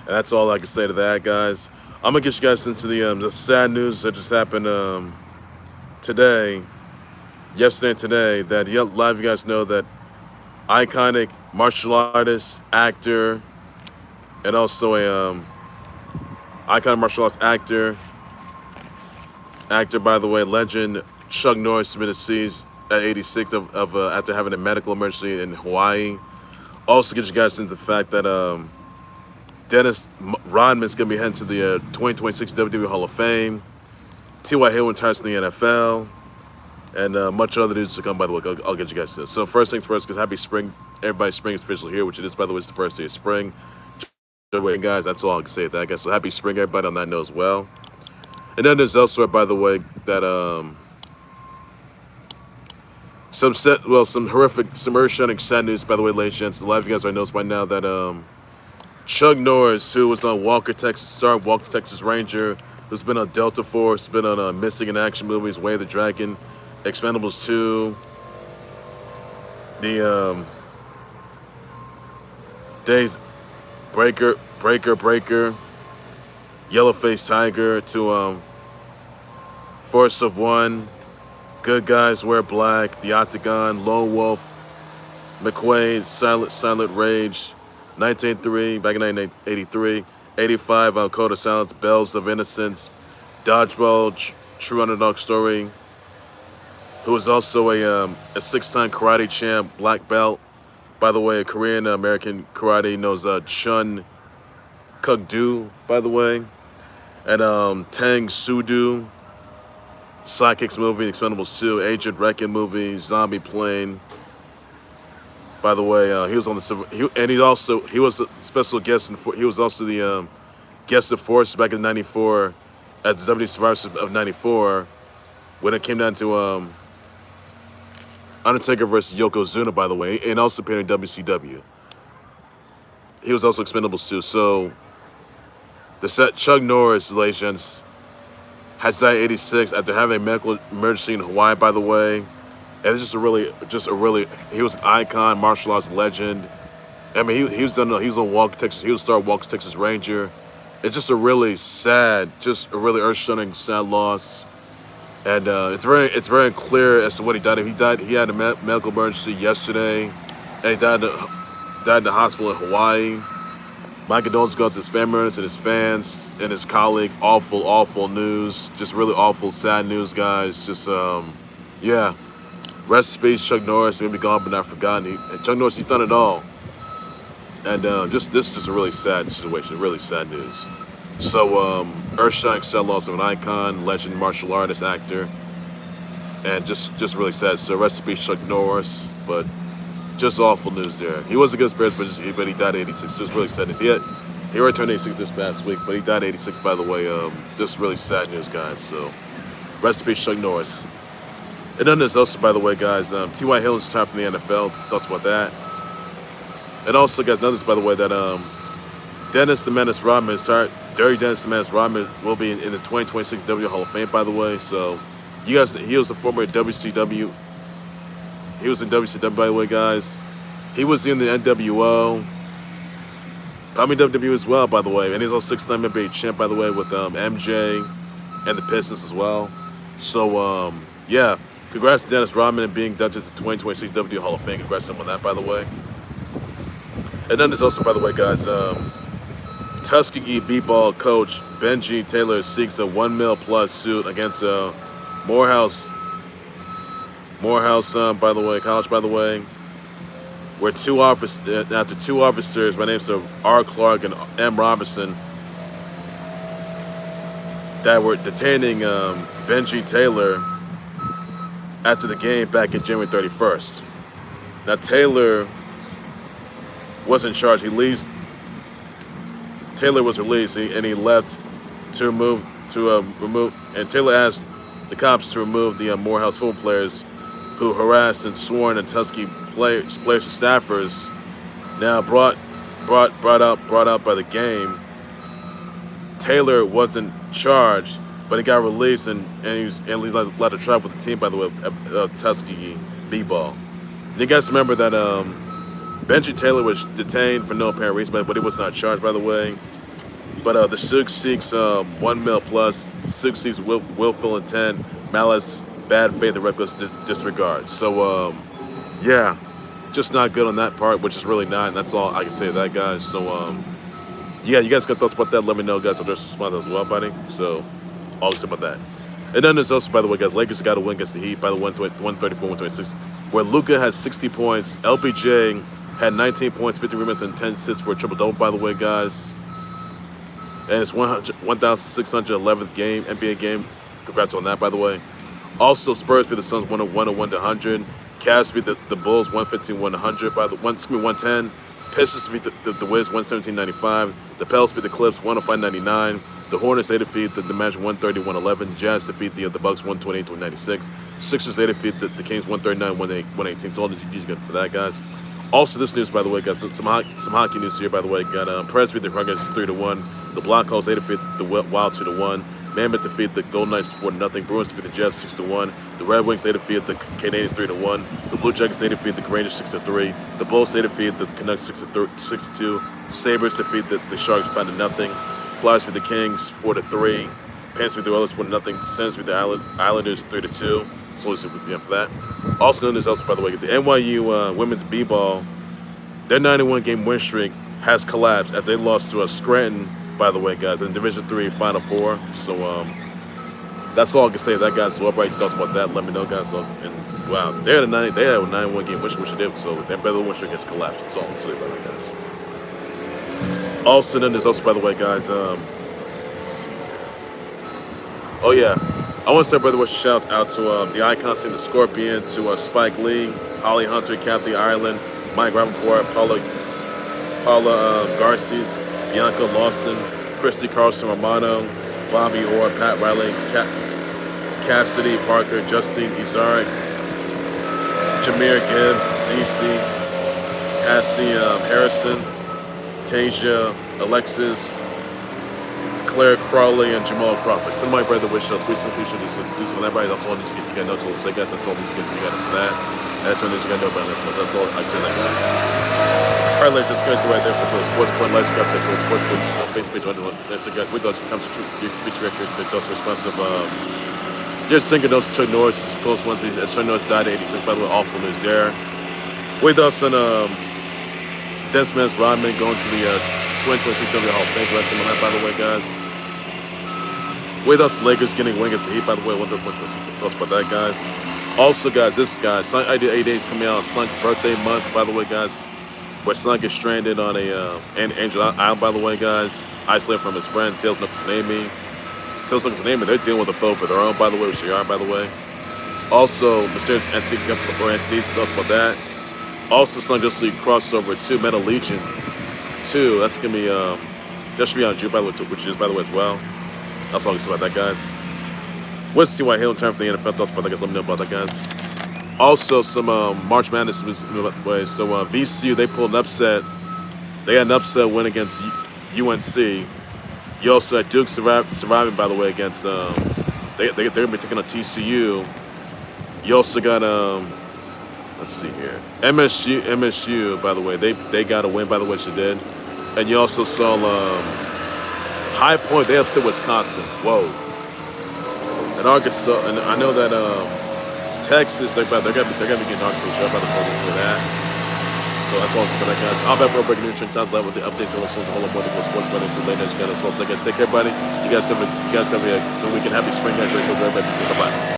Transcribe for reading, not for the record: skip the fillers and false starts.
And that's all I can say to that, guys. I'm gonna get you guys into the sad news that just happened today, yesterday and today. That a lot of you guys know that iconic martial artist, actor, and also a iconic martial arts actor by the way, legend Chuck Norris has been deceased at 86 of after having a medical emergency in Hawaii. Also, get you guys into the fact that Rodman's going to be heading to the 2026 WWE Hall of Fame. T.Y. Hilton retires from the NFL. And much other news to come, by the way. I'll get you guys to this. So first things first, because happy spring. Everybody's spring is officially here, which it is, by the way. It's the first day of spring. Waiting, guys. That's all I can say at that, guys. So happy spring, everybody, on that note as well. And then there's elsewhere, by the way, that some earth-shattering sad news, by the way, ladies and gents. A lot of you guys already knows by now that Chuck Norris, who was on Walker, Texas Ranger, who's been on Delta Force, been on Missing in Action movies, Way of the Dragon, Expendables 2, the Days Breaker, Yellowface Tiger, to Force of One, Good Guys Wear Black, The Octagon, Lone Wolf, Mequade, Silent Rage, 1983, back in 1983, 85, Code of Silence, Bells of Innocence, Dodgeball, True Underdog Story, who was also a six-time karate champ, black belt. By the way, a Korean American karate, knows Chun, by the way, and Tang, Sidekicks movie, Expendables 2, Agent Recon movie, Zombie Plane. By the way, he was on the he was a special guest he was also the guest of Force back in '94 at the WWE Survivor Series of '94 when it came down to Undertaker versus Yokozuna. By the way, and also appeared in WCW. He was also Expendables 2. So the set Chuck Norris, ladies and gents, has died at 86 after having a medical emergency in Hawaii, by the way. And it's just a really, he was an icon, martial arts legend. I mean, he was on Walker, Texas. He was star Walker, Texas Ranger. It's just a really sad, just a really earth-shattering, sad loss. And it's very clear as to what he died of. He had a medical emergency yesterday, and he died in the hospital in Hawaii. My condolences go to his family members and his fans and his colleagues. Awful news. Just really awful, sad news, guys. Just, yeah. Rest in peace, Chuck Norris. Maybe gone but not forgotten. Chuck Norris, he's done it all. And this is just a really sad situation, really sad news. So, earth-shattering sad loss of an icon, legend, martial artist, actor. And just really sad. So rest in peace, Chuck Norris. But just awful news there. He was a good spirit, but he died at 86. Just really sad news. He already turned 86 this past week, but he died at 86, by the way. Just really sad news, guys. So rest in peace, Chuck Norris. And then there's also, by the way, guys, T.Y. Hilton's retired from the NFL. Thoughts about that? And also, guys, notice, by the way, that Dennis the Menace Rodman Dirty Dennis the Menace Rodman will be in the 2026 WWE Hall of Fame, by the way. So, you guys, he was a former WCW. He was in WCW, by the way, guys. He was in the NWO. Probably WWE as well, by the way. And he's also six-time NBA champ, by the way, with MJ and the Pistons as well. So, yeah. Congrats to Dennis Rodman and being inducted to the 2026 WWE Hall of Fame. Congrats to him on that, by the way. And then there's also, by the way, guys, Tuskegee B-ball coach Benji Taylor seeks a $1 million plus suit against Morehouse, by the way, college, by the way, where after two officers, by names of R. Clark and M. Robinson, that were detaining Benji Taylor after the game back in January 31st. Now, Taylor wasn't charged. Taylor was released, and he left to remove, and Taylor asked the cops to remove the Morehouse football players who harassed and sworn at Tuskegee players and staffers. Now brought up by the game. Taylor wasn't charged, but he got released and he's allowed to travel with the team, by the way, Tuskegee B-ball. And you guys remember that Benji Taylor was detained for no apparent reason, but he was not charged, by the way. But the Six Seeks 1 mil plus, Six Seeks willful intent, malice, bad faith, and reckless disregard. So yeah, just not good on that part, which is really not. And that's all I can say to that, guys. So yeah, you guys got thoughts about that? Let me know, guys. I'll just respond as well, buddy. So all good about that. And then there's also, by the way, guys, Lakers got to win against the Heat by the 134-126, where Luka has 60 points. LBJ had 19 points, 50 rebounds, and 10 assists for a triple-double, by the way, guys. And it's 1,611th game, NBA game. Congrats on that, by the way. Also, Spurs beat the Suns 101-100. Cavs beat the Bulls 115-100 by the 110. Pistons beat the Wiz 117-95. The Pels beat the Clips 105-99. The Hornets they defeat the Magic 130-111. Jazz defeat the Bucks 128-96. Sixers they defeat the Kings 139-118. So all these good for that, guys. Also, this news, by the way, guys, some hockey news here, by the way. Got Preds beat the Hurricanes 3-1. The Blackhawks they defeat the Wild 2-1. Mammoth defeat the Golden Knights 4-0. Bruins defeat the Jets 6-1. The Red Wings they defeat the Canadiens 3-1. The Blue Jackets they defeat the Rangers 6-3. The Bulls they defeat the Canucks 6-2. Sabres defeat the Sharks 5-0. Flyers defeat the Kings 4-3. Panthers defeat the Oilers 4-0. Sens defeat the Islanders 3-2. So for that. Also known as also, by the way, the NYU women's b-ball, their 91-game win streak has collapsed after they lost to Scranton, by the way, guys, in Division III Final Four. So that's all I can say to that, guys. So everybody thoughts about that, let me know, guys. And wow, they had a 91-game win streak, which they did. So their better win streak has collapsed. That's all I'll say about that, guys. Also known as also, by the way, guys. Let's see. Oh yeah. I want to say, by the way, shout out to the Icons team, the Scorpion, to Spike Lee, Holly Hunter, Kathy Ireland, Mike Rappaport, Paula Garces, Bianca Lawson, Christy Carlson Romano, Bobby Orr, Pat Riley, Cassidy Parker, Justine Izarek, Jameer Gibbs, DC, Cassie Harrison, Tasia, Alexis, Claire Crowley, and Jamal Crawford. Send my brother wish out. Please do some. Everybody, that's all you got to know. So say, guys, that's all you got for that. That's all you got to know about this one. That's all I say, that, guys. All right, ladies, that's going to do right there for the Sports Point. Let's go take the Sports Point Facebook page. That's it, guys. With those comes to feature record. Those responsive. Just thinking those Chuck Norris is close ones. Chuck Norris died at 86. By the way, awful news there. With us and Desmond's Rodman going to the 2026 WWE HOF. Thanks for listening on that, by the way, guys. With us, Lakers getting win against the Heat, by the way. What the thoughts about that, guys? Also, guys, this guy, I did 8 days coming out on Son's birthday month, by the way, guys. Where Son gets stranded on a Angel Island, by the way, guys. Isolated from his friends. Sales Knuckles name me. Sales Knuckles name me. They're dealing with a foe for their own, by the way, which they are, by the way. Also, Mysterious Entity, or Entities, thoughts about that. Also, Son Justice League crossover 2, Metal Legion 2. That's gonna be that should be on June, by the way, which is, by the way, as well. That's all I can say about that, guys. Let's see why Hilton turned from the NFL. Thoughts about that, guys. Let me know about that, guys. Also, some March Madness way. So VCU, they pulled an upset. They got an upset win against UNC. You also had Duke surviving, by the way, against they're gonna be taking on TCU. You also got let's see here, MSU, by the way, they got a win, by the way, she did. And you also saw High Point, they upset Wisconsin. Whoa. And Arkansas, and I know that Texas, they're gonna be getting Arkansas. I'm about to tell you for that. So that's all I'm saying, guys. I'll be back for breaking news and times with the updates on the whole morning for sports brothers with late night. So guys, take care, everybody. You guys have a good weekend. Happy spring, guys. Everybody be safe. Bye.